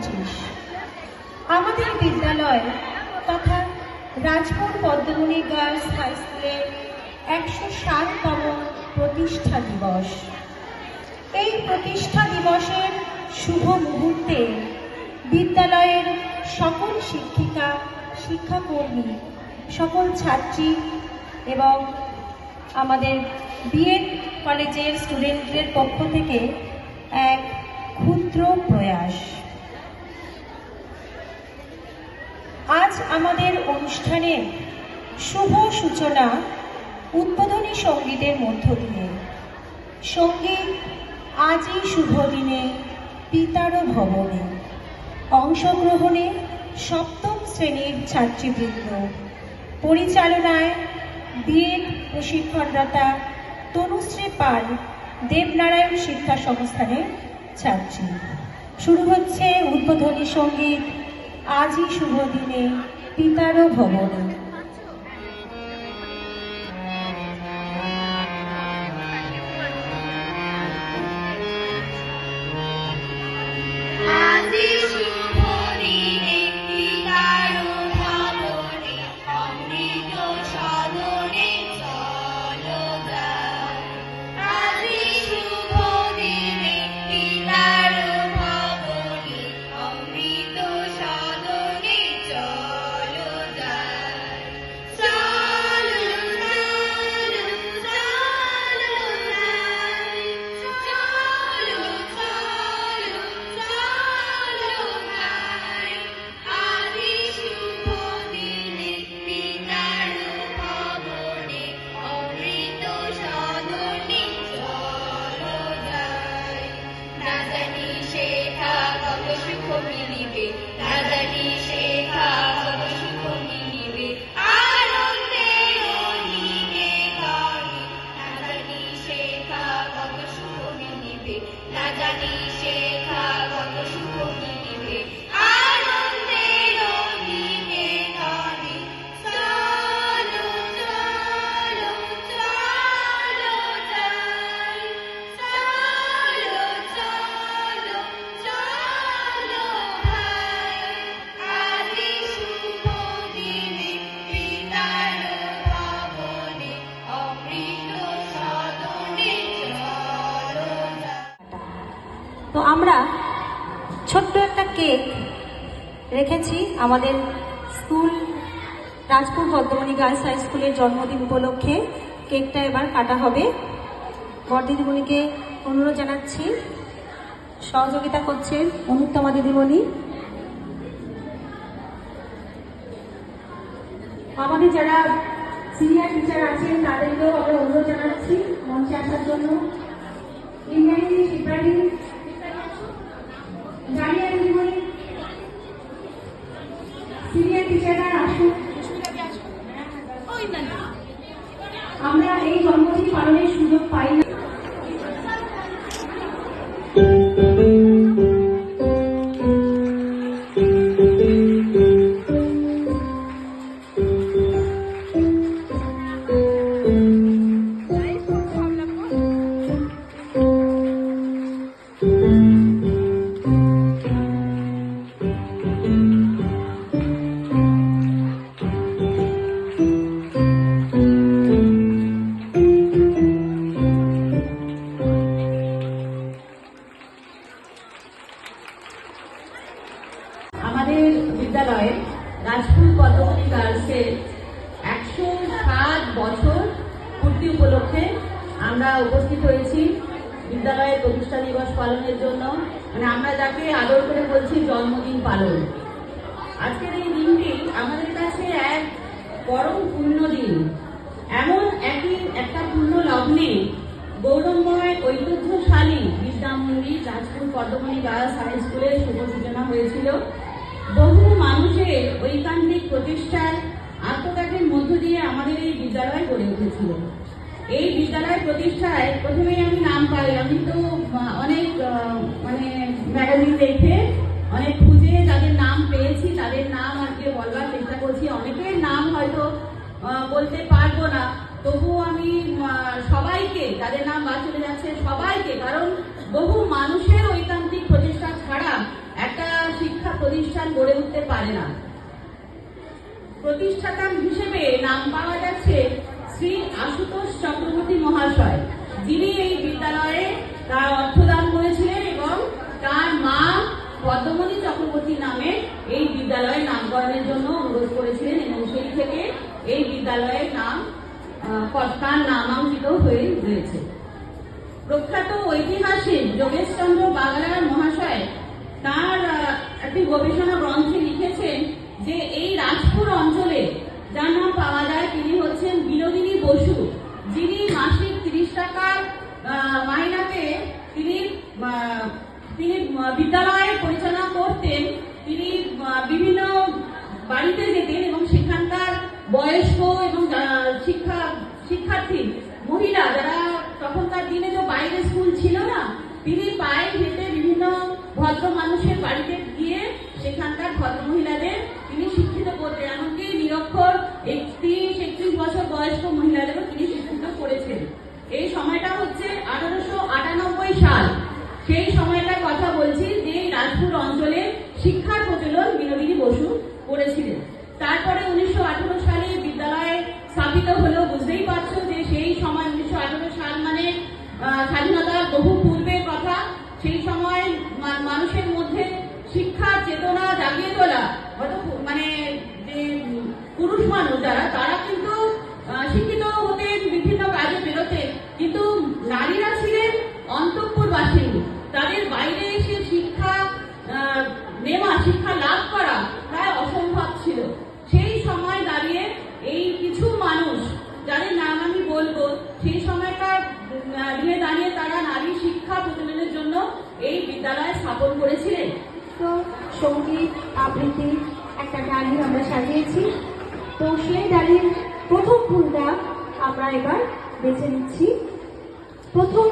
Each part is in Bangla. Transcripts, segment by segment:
2025। আমাদের বিদ্যালয় তথা রাজপুর পদ্মমণি গার্লস হাই স্কুলের 107তম প্রতিষ্ঠা দিবস। এই প্রতিষ্ঠা দিবসের শুভ মুহূর্তে বিদ্যালয়ের সকল শিক্ষিকা, শিক্ষাকর্মী, সকল ছাত্রী এবং আমাদের বিএড কলেজের স্টুডেন্টদের পক্ষ থেকে এক ক্ষুদ্র প্রয়াস। আজ আমাদের অনুষ্ঠানের শুভ সূচনা উদ্বোধনী সঙ্গীতের মধ্য দিয়ে। সঙ্গীত আজই শুভ দিনে পিতার ভবনে। অংশগ্রহণে সপ্তম শ্রেণীর ছাত্রীবৃন্দ। পরিচালনায় বিএড প্রশিক্ষণরতা তনুশ্রী পাল, দেবনারায়ণ শিক্ষা সংস্থানের ছাত্রী। শুরু হচ্ছে উদ্বোধনী সঙ্গীত আজই শুভ দিনে পিতার ভবনে। তো আমরা ছোট্ট একটা কেক রেখেছি আমাদের school Rajpur Padmamani girls high স্কুলের জন্মদিন উপলক্ষে। কেকটা এবার কাটা হবে। বড়দিদিমণিকে অনুরোধ জানাচ্ছি, সহযোগিতা করছেন অনুত্তমা দিদিমণি। আমাদের যারা সিনিয়র টিচার আছেন তাদেরকেও আমরা অনুরোধ জানাচ্ছি মঞ্চে আসার জন্য। ইংরেজি ইব্রাহিম, জানিয়া দিদিমণি, সিনিয়র টিচাররা আসুন। আমরা এই জন্মদিন পালনের সুযোগ পাই না। আমাদের বিদ্যালয়ে রাজপুর পদ্মমণি গার্লসের 107 বছর পূর্তি উপলক্ষে আমরা উপস্থিত হয়েছি বিদ্যালয়ের প্রতিষ্ঠা দিবস পালনের জন্য। মানে আমরা যাকে আদর করে বলছি জন্মদিন পালন। আজকের এই দিনটি আমাদের কাছে এক পরম পূর্ণ দিন। এমন একটা পূর্ণ লগ্নে গৌরবময় ঐতিহ্যশালী বিদ্যামন্দির রাজপুর পদ্মমণি গার্লস হাই স্কুলের শুভ সূচনা হয়েছিল। বহু মানুষের ঐকান্তিক প্রচেষ্টার আত্মত্যাগের মধ্য দিয়ে আমাদের এই বিদ্যালয় গড়ে উঠেছিল। এই বিদ্যালয় প্রতিষ্ঠায় প্রথমেই আমি নাম পাই। আমি তো অনেক ম্যাগাজিন দেখে অনেক খুঁজে যাদের নাম পেয়েছি তাদের নাম আজকে বলবার চেষ্টা করছি। অনেকের নাম হয়তো বলতে পারবো না, তবুও আমি সবাইকে, যাদের নাম বাদ চলে যাচ্ছে সবাইকে, কারণ বহু মানুষের ঐকান্তিক প্রচেষ্টা ছাড়া একটা শিক্ষা প্রতিষ্ঠান গড়ে উঠতে পারে না। প্রতিষ্ঠাতা হিসেবে নাম পাওয়া যাচ্ছে শ্রী আশুতোষ চক্রবর্তী মহাশয়, যিনি এই বিদ্যালয়ে তার অর্থদান করেছিলেন এবং তার মা পদ্মমণি চক্রবর্তী নামে এই বিদ্যালয়ের নামকরণের জন্য অনুরোধ করেছিলেন এবং সেই থেকে এই বিদ্যালয়ের নাম তার নামাঙ্কিত হয়ে রয়েছে। প্রখ্যাত ঐতিহাসিক যোগেশচন্দ্র বাগলার মহাশয় তার একটি গবেষণা গ্রন্থে লিখেছেন যে এই রাজপুর অঞ্চলে যার নাম পাওয়া যায় তিনি হচ্ছেন বিনোদিনী বসু, যিনি মাসিক 30 টাকার মাইনাতে তিনি বিদ্যালয় পরিচালনা করতেন। তিনি বিভিন্ন বাড়িতে যেতেন এবং সেখানকার বয়স্ক এবং শিক্ষার্থী মহিলা যারা তখনকার দিনে তো বাইরে স্কুল ছিল না, তিনি পায়ে হেঁটে বিভিন্ন ভদ্র মানুষের বাড়িতে গিয়ে সেখানকার ভদ্র মহিলাদের তিনি শিক্ষিত করতেন। এমনকি নিরক্ষর 31-31 বছর বয়স্ক মহিলাদেরও তিনি শিক্ষিত করেছেন। এই সময়টা হচ্ছে 1898 সাল। সেই সময়টার কথা বলছি যে রাজপুর অঞ্চলে শিক্ষার প্রচলন বিনোদিনী বসু করেছিলেন। তারপরে 1918 সালে বিদ্যালয় স্থাপিত হলো। বুঝতেই পারছো যে সেই সময় 1918 সাল মানে স্বাধীনতার বহু পূর্বের কথা। সেই সময় মানুষের মধ্যে শিক্ষার চেতনা জাগিয়ে তোলা, মানে যে পুরুষ মানুষ যারা তারা কিন্তু শিক্ষিত হতেন, বিভিন্ন কাজে বেরোতেন, কিন্তু নারীরা ছিলেন অন্তঃপুরবাসিনী। তাদের বাইরে এসে শিক্ষা নেওয়া, শিক্ষা লাভ করা প্রায় অসম্ভব ছিল। সেই সময় দাঁড়িয়ে এই কিছু মানুষ যাদের নাম আমি বলবো, সেই সময়কার দিনে দাঁড়িয়ে তারা নারী শিক্ষা প্রচলনের জন্য এই বিদ্যালয় স্থাপন করেছিলেন। তো সঙ্গীত আবৃত্তি একটা ডালি আমরা সাজিয়েছি। তো সেই ডালির প্রথম ফুলটা আমরা এবার বেছে নিচ্ছি। প্রথম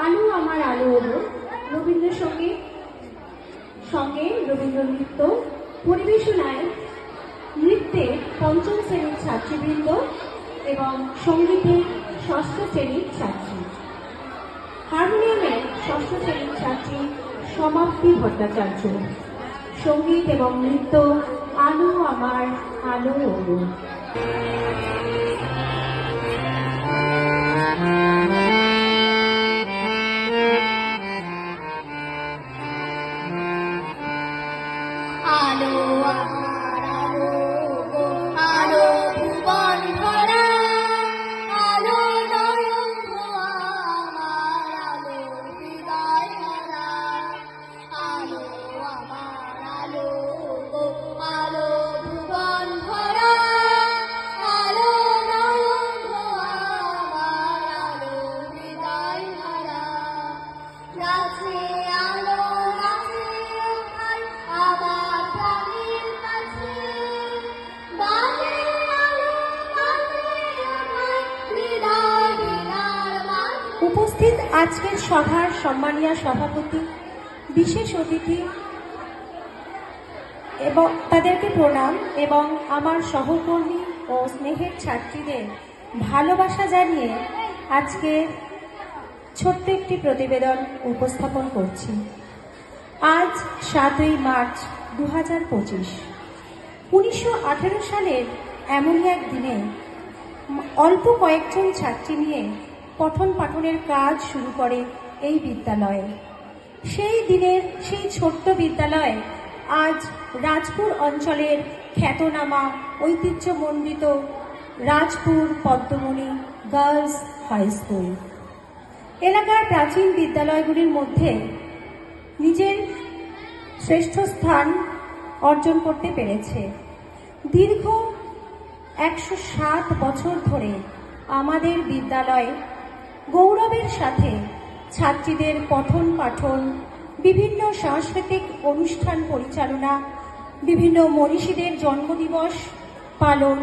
আলো আমার আলো হলো রবীন্দ্রসঙ্গীত, সঙ্গে রবীন্দ্র নৃত্য পরিবেশনায় নৃত্যে 5ম শ্রেণীর ছাত্রীবৃন্দ এবং সঙ্গীতে 6ষ্ঠ শ্রেণীর ছাত্রী, হারমোনিয়ামে 6ষ্ঠ শ্রেণীর ছাত্রী সমাপ্তি ভট্টাচার্য। সঙ্গীত এবং নৃত্য আলো আমার আলো ওলো। আলো আমার আলো গো, আলো ভুবন ভরা, আলো নয়ন ধোয়া আমার, আলো হৃদয় ভরা। আলো আমার আলো গো, আলো ভুবন ভরা, আলো নয়ন ধোয়া আমার, আলো হৃদয় ভরা। নাচে আলো নাচে ওঠায় আমার প্রাণের কাছে, বাজে আলো বাজে ওঠায় হৃদয় বীণার মাঝে। উপস্থিত আজকের সভার সম্মানীয় সভাপতি, বিশেষ অতিথি এবং তাদেরকে প্রণাম এবং আমার সহকর্মী ও স্নেহের ছাত্রীদের ভালোবাসা জানিয়ে আজকে ছোট্ট একটি প্রতিবেদন উপস্থাপন করছি। আজ 7ই মার্চ 2025। 1918 সালের এমনই এক দিনে অল্প কয়েকজন ছাত্রী নিয়ে পঠন পাঠনের কাজ শুরু করে এই বিদ্যালয়ে। সেই দিনের সেই ছোট্ট বিদ্যালয় আজ রাজপুর অঞ্চলের খ্যাতনামা ঐতিহ্যমণ্ডিত Rajpur Padmamani girls high school. এলাকার প্রাচীন বিদ্যালয়গুলির মধ্যে নিজের শ্রেষ্ঠ স্থান অর্জন করতে পেরেছে। দীর্ঘ 107 বছর ধরে আমাদের বিদ্যালয়ে গৌরবের সাথে ছাত্রীদের পঠন পাঠন, বিভিন্ন সাংস্কৃতিক অনুষ্ঠান পরিচালনা, বিভিন্ন মনীষীদের জন্মদিবস পালন,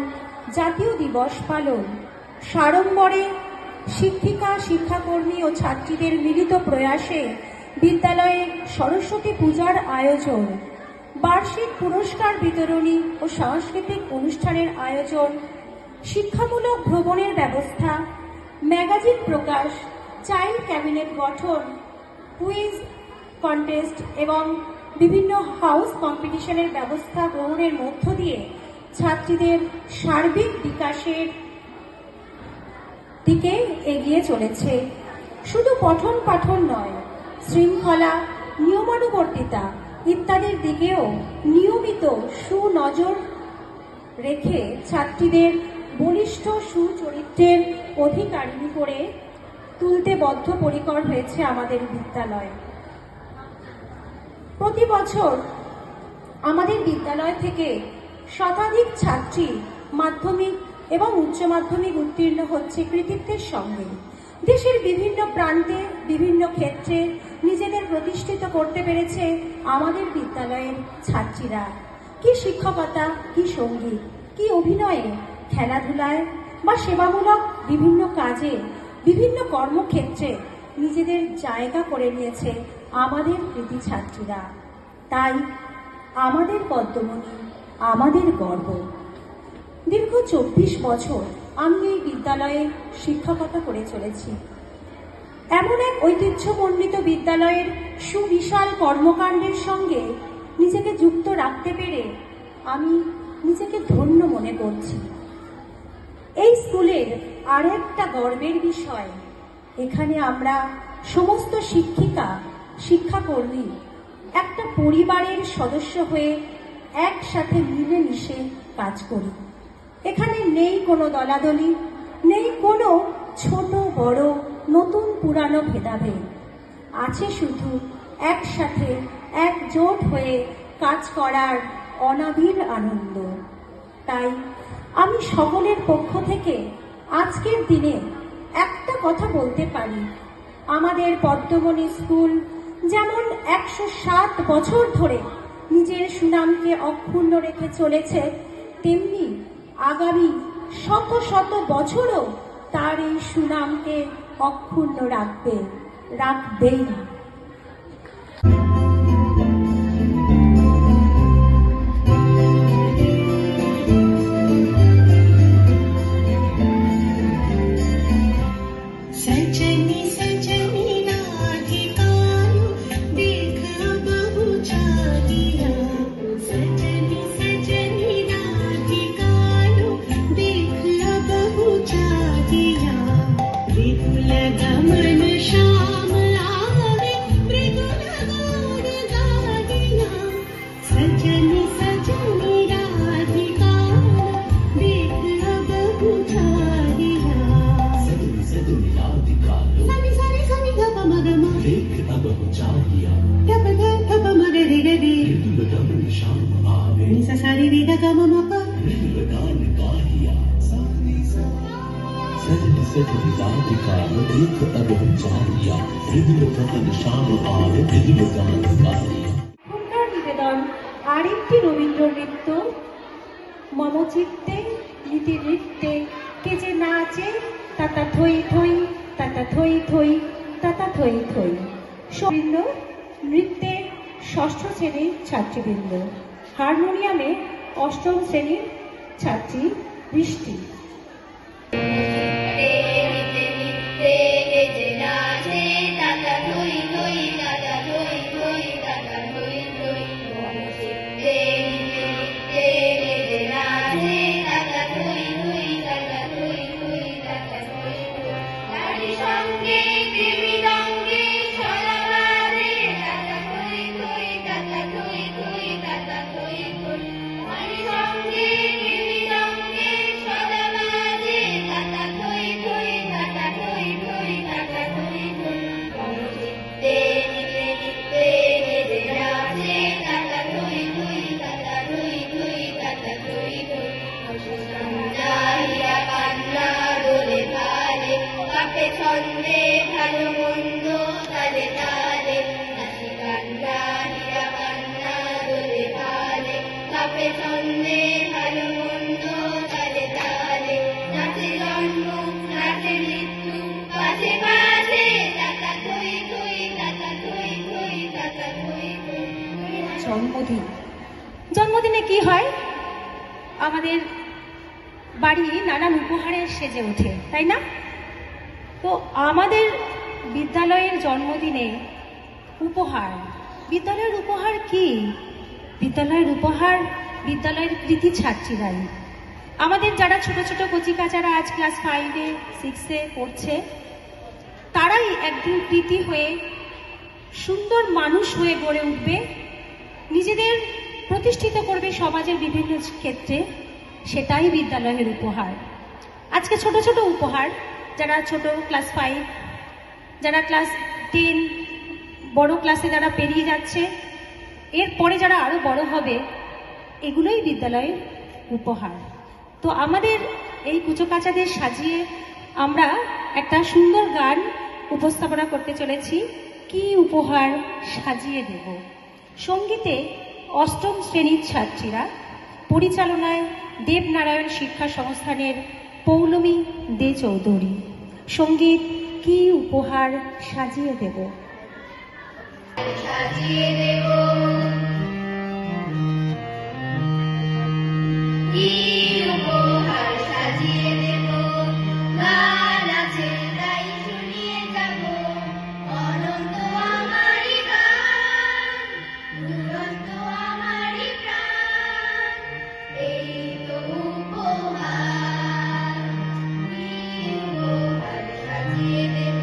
জাতীয় দিবস পালন, সাড়ম্বরে শিক্ষিকা শিক্ষাকর্মী ও ছাত্রীদের মিলিত প্রয়াসে বিদ্যালয়ে সরস্বতী পূজার আয়োজন, বার্ষিক পুরস্কার বিতরণী ও সাংস্কৃতিক অনুষ্ঠানের আয়োজন, শিক্ষামূলক ভ্রমণের ব্যবস্থা, ম্যাগাজিন প্রকাশ, চাইল্ড ক্যাবিনেট গঠন, কুইজ কন্টেস্ট এবং বিভিন্ন হাউস কম্পিটিশনের ব্যবস্থা গ্রহণের মধ্য দিয়ে ছাত্রীদের সার্বিক বিকাশের দিকে এগিয়ে চলেছে। শুধু পঠন পাঠন নয়, শৃঙ্খলা, নিয়মানুবর্তিতা ইত্যাদির দিকেও নিয়মিত সুনজর রেখে ছাত্রীদের বলিষ্ঠ সুচরিত্রের অধিকারিণী করে তুলতে বদ্ধপরিকর হয়েছে আমাদের বিদ্যালয়। প্রতি বছর আমাদের বিদ্যালয় থেকে শতাধিক ছাত্রী মাধ্যমিক এবং উচ্চ মাধ্যমিক উত্তীর্ণ হচ্ছে কৃতিত্বের সঙ্গে। দেশের বিভিন্ন প্রান্তে বিভিন্ন ক্ষেত্রে নিজেদের প্রতিষ্ঠিত করতে পেরেছে আমাদের বিদ্যালয়ের ছাত্রীরা। কি শিক্ষকতা, কি সঙ্গীত, কি অভিনয়ে, খেলাধুলায় বা সেবামূলক বিভিন্ন কাজে, বিভিন্ন কর্মক্ষেত্রে নিজেদের জায়গা করে নিয়েছে আমাদের কৃতি ছাত্রীরা। তাই আমাদের পদ্মমণি আমাদের গর্ব। দীর্ঘ 24 বছর আমি এই বিদ্যালয়ে শিক্ষকতা করে চলেছি। এমন এক ঐতিহ্যমণ্ডিত বিদ্যালয়ের সুবিশাল কর্মকাণ্ডের সঙ্গে নিজেকে যুক্ত রাখতে পেরে আমি নিজেকে ধন্য মনে করছি। এই স্কুলের আরেকটা গর্বের বিষয়, এখানে আমরা সমস্ত শিক্ষিকা, শিক্ষাকর্মী একটা পরিবারের সদস্য হয়ে একসাথে মিলেমিশে কাজ করি। এখানে নেই কোনো দলাদলি, নেই কোনো ছোট বড়, নতুন পুরানো ভেদাভেদ। আছে শুধু একসাথে একজোট হয়ে কাজ করার অনাবিল আনন্দ। তাই আমি সকলের পক্ষ থেকে আজকের দিনে একটা কথা বলতে পারি, আমাদের পদ্মমণি স্কুল যেমন 107 বছর ধরে নিজের সুনামকে অক্ষুণ্ণ রেখে চলেছে, তেমনি আগামী শত শত বছরও তার এই সুনামকে অক্ষুণ্ণ রাখবেই। নিবেদন আরেকটি রবীন্দ্র নৃত্য, মম চিত্তে নীতি নৃত্যে কে যে নাচে তাতা থই থই, তাতা থই থই, তাতা থই থই। রবীন্দ্র নৃত্যে 6ষ্ঠ শ্রেণীর ছাত্রীবৃন্দ, হারমোনিয়ামে 8ম শ্রেণীর ছাত্রী বৃষ্টি। ছন্দে ভালো মন্দ তালে তালে নাচি কান্না হীরা কান্না দোলে ভালে কাপে ছন্দে ভালো মন্দ তালে তালে নাচে জন্ম নাচে মৃত্যু পাশে পাশে তাতা থই থই, তাতা থই থই, তাতা থই থই। জন্মদিনে কি হয়, আমাদের বাড়ি নানান উপহারের সেজে ওঠে, তাই না? তো আমাদের বিদ্যালয়ের জন্মদিনে উপহার বিদ্যালয়ের উপহার কি? বিদ্যালয়ের উপহার বিদ্যালয়ের কৃতি ছাত্রীরাই। আমাদের যারা ছোট ছোট কচিকাচারা আজ ক্লাস 5-এ 6-এ পড়ছে, তারাই একদিন কৃতি হয়ে সুন্দর মানুষ হয়ে গড়ে উঠবে, নিজেদের প্রতিষ্ঠিত করবে সমাজের বিভিন্ন ক্ষেত্রে। সেটাই বিদ্যালয়ের উপহার। আজকে ছোট ছোট উপহার, যারা ছোট ক্লাস 5, যারা ক্লাস 10, বড় ক্লাসে যারা পেরিয়ে যাচ্ছে, এরপরে যারা আরো বড় হবে, এগুলোই বিদ্যালয়ের উপহার। তো আমাদের এই কুচোকাচাদের সাজিয়ে আমরা একটা সুন্দর গান উপস্থাপনা করতে চলেছি, কি উপহার সাজিয়ে দেব। সঙ্গীতে অষ্টম শ্রেণীর ছাত্রীরা, পরিচালনায় দেবনারায়ণ শিক্ষা সংস্থানের পৌলমী দে চৌধুরী। সঙ্গীত কি উপহার সাজিয়ে দেব। সাজিয়ে দেব কি উপহার সাজিয়ে দেব, গান আছে তাই শুনিয়ে যাব, অনন্ত আমারই গান, দুরন্ত আমারই প্রাণ, এই তো উপহার, কি উপহার সাজিয়ে দেব।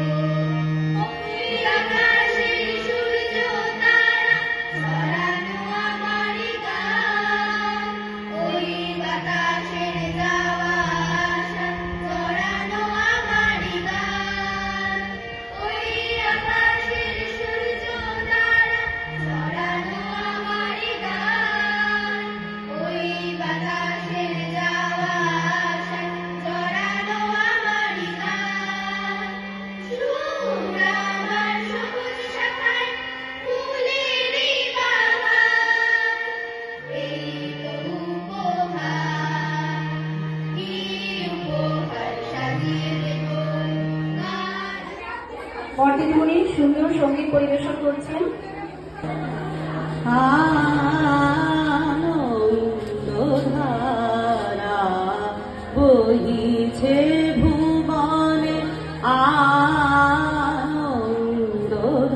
আকাশের সূর্য তারা ছড়ানো আমারই গান, ওই বাতাসের যাওয়া আসা ছড়ানো আমারই গান, ওই আকাশের সূর্য তারা ছড়ানো আমারই গান, ওই বাতাসের যাওয়া আসা ছড়ানো আমারই গান। সুর আমার সবুজ শাখায় ফুলেরই বাগান, এই তো উপহার, কি উপহার সাজিয়ে দেব। মর্দিনী সুন্দর সঙ্গীত পরিবেশন করছেন। আনন্দধারা বহিছে ভুবনে, আনন্দধারা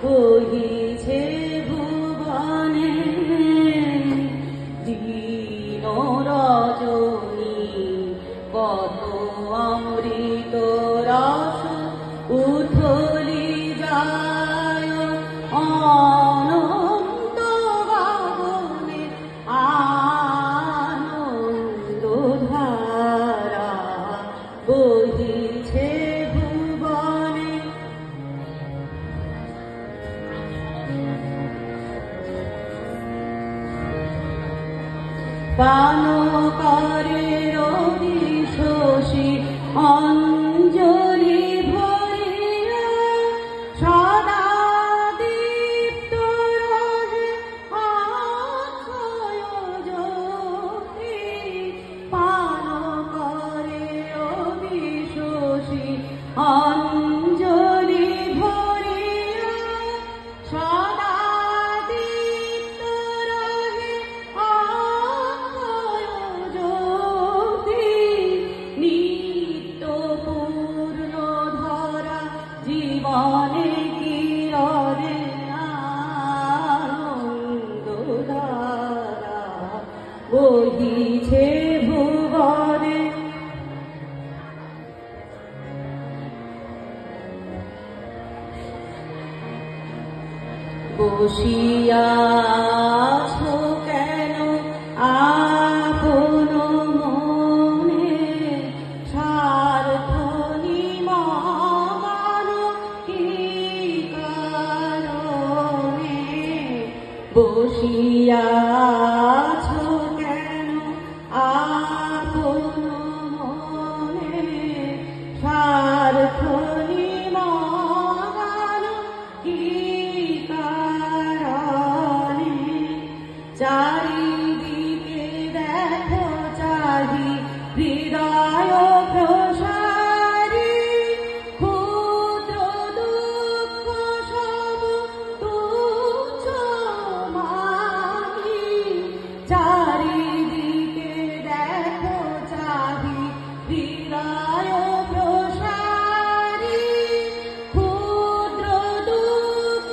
বহিছে ভুবনে, দিন রজনী কত অমৃত রস উথলি যায়, অনন্ত গগনে আনন্দধারা বহিছে ভুবনে। পান করে রবি শশী অঞ্জলি ভরিয়া, সদা দীপ্ত রহে অক্ষয় জ্যোতি। পান করে রবি শশী অঞ্জলি ভরিয়া, সদা দীপ্ত রহে অক্ষয় জ্যোতি। নিত্য পূর্ণ ধরা জীবনে কিরণে, আনন্দধারা বহিছে ভুবনে। বসিয়াছ কেন আপন মনে, স্বার্থ নিমগ্ন কি কারণে। বসিয়াছ কেন আপন মনে, স্বার্থ নিমগ্ন কি কারণে। চারিদিকে দেখো চাহি হৃদয় প্রসারী, ক্ষুদ্র দুঃখ সব তুচ্ছ মানি। চারিদিকে দেখো চাহি হৃদয় প্রসারী, ক্ষুদ্র দুঃখ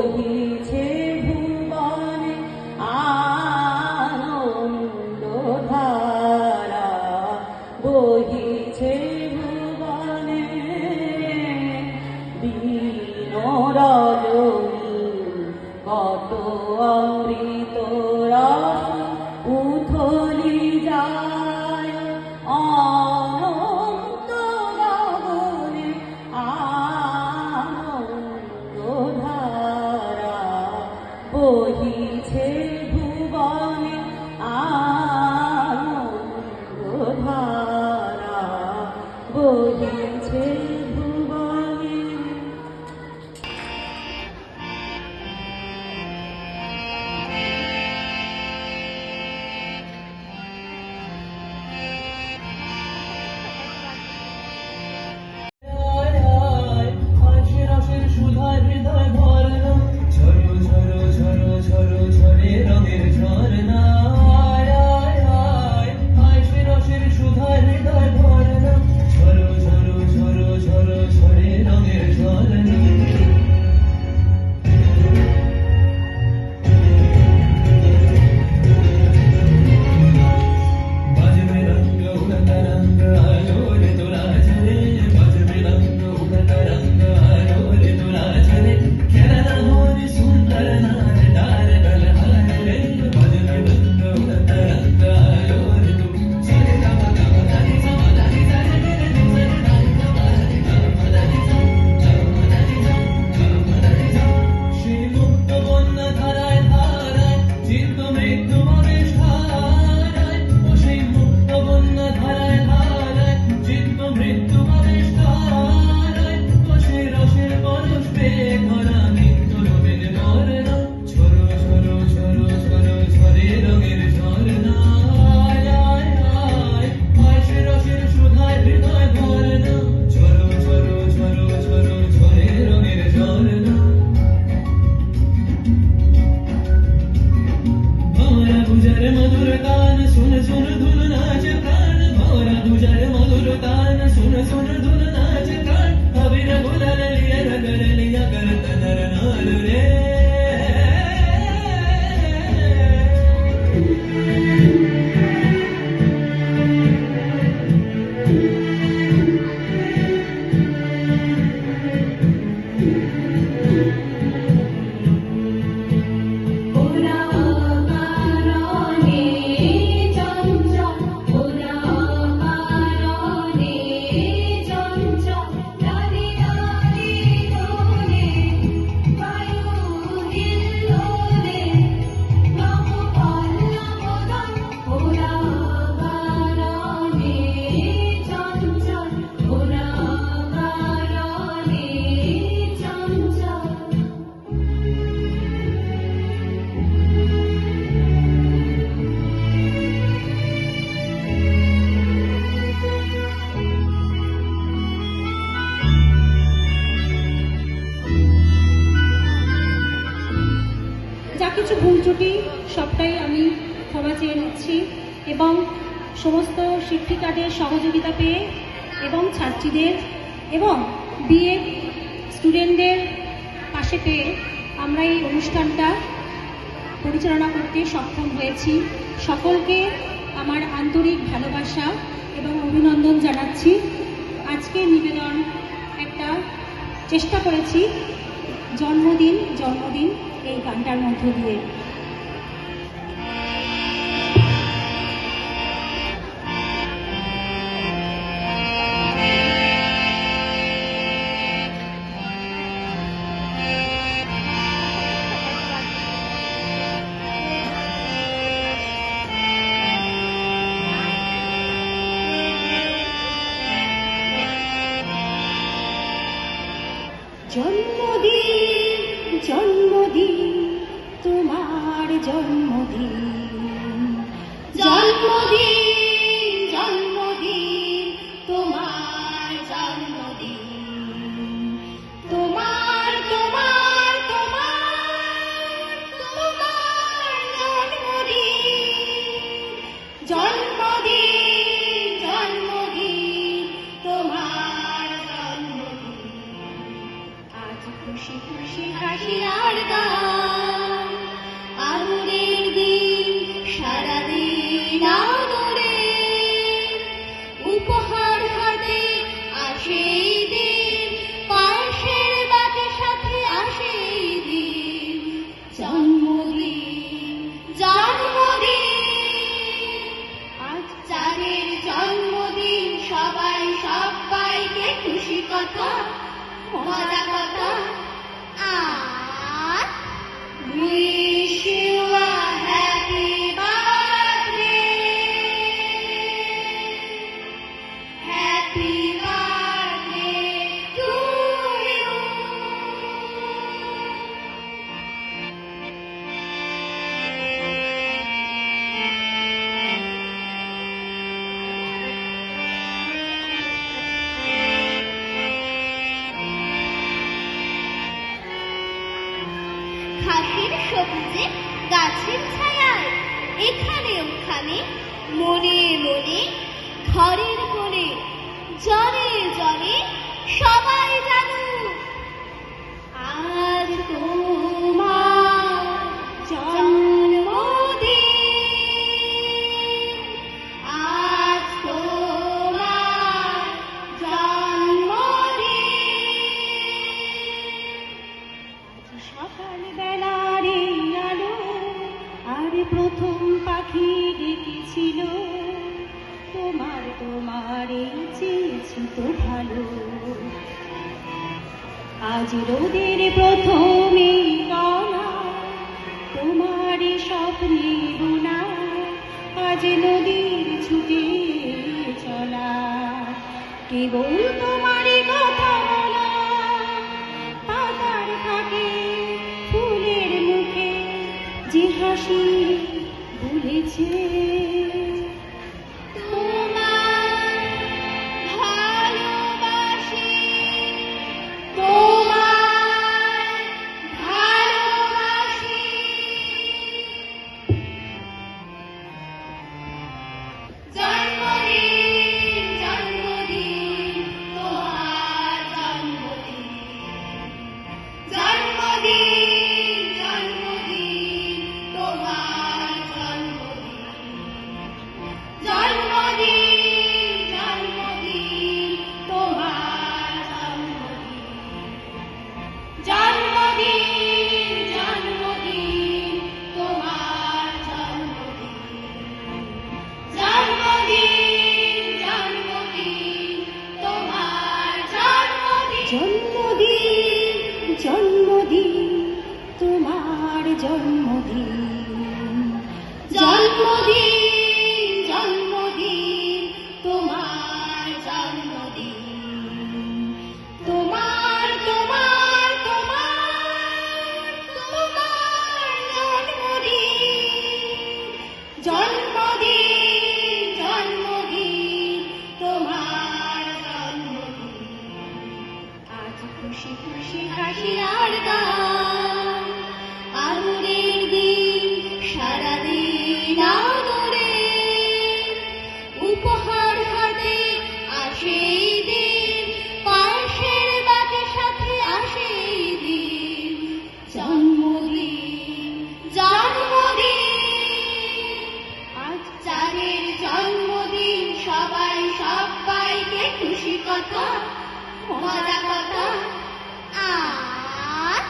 বহিছে ভুবনে আনন্দ ধারা, বহিছে ভুবনে দীন রজনী কত অমৃত রস উথলি যায় অনন্ত গগনে আনন্দ ধারা, বহিছে ভুবনে আনন্দ ধারা, বহিছে ভুবনে। কিছু ভুল ত্রুটি সবটাই আমি ক্ষমা চেয়ে নিচ্ছি এবং সমস্ত শিক্ষিকাদের সহযোগিতা পেয়ে এবং ছাত্রীদের এবং বিএ স্টুডেন্টদের পাশে পেয়ে আমরা এই অনুষ্ঠানটা পরিচালনা করতে সক্ষম হয়েছি। সকলকে আমার আন্তরিক ভালোবাসা এবং অভিনন্দন জানাচ্ছি। আজকে নিবেদন একটা চেষ্টা করেছি জন্মদিন এই গানটার মধ্য দিয়ে। জন্মদিন তোমার জন্মদিন, জন্মদিন তোমার জন্মদিন, তোমার তোমার তোমার তোমার জন্মদিন, জন্মদিন তোমার জন্মদিন। আজ খুশি খুশি হাসি আর গান সবুজে গাছের ছায়ায়, এখানে ওখানে মনে মনে ঘরের কোণে জলে জলে সবাই জানুক আজ তোমার জন্মদিন, আজ তোমার জন্মদিন। সকাল বেলার এই আলো আর প্রথম পাখি ডেকেছিল তোমার তোমার এই চেয়েছি তো ভালো। আজ রোদের প্রথম এই কণা তোমার স্বপ্নে বোনা, আজ নদীর ছুটে চলা কেবল তোমারই কথা বলা, পাতার ফাঁকে ফুলের মুখে যে হাসি ভুলেছে তোমার ভালোবাসি, তোমার ভালোবাসি। জন্মদিন জন্মদিন তোমার জন্মদিন, জন্মদিন জন্মদিন তোমার জন্মদিন, জন্মদিন জন্মদিন তোমার জন্মদিন, জন্মদিন জন্মদিন তোমার জন্মদিন, জন্মদিন জন্মদিন তোমার জন্মদিন, জন্মদিন তোমার জন্মদিন, জন্মদিন জন্মদিন তোমার জন্মদিন, তোমার তোমার তোমার তোমার জন্মদিন, জন্মদিন জন্মদিন তোমার জন্মদিন। আজ খুশি খুশি হাসি আর গান, আদরের দিন সারাদিন আদরে, উপহার হাতে আসে এই দিন, পায়েসের বাটি সাথে আসে এই দিন, জন্মদিন জন্মদিন। আজ যাদের জন্মদিন সবাই সবাইকে খুশি কথা মজা কথা আর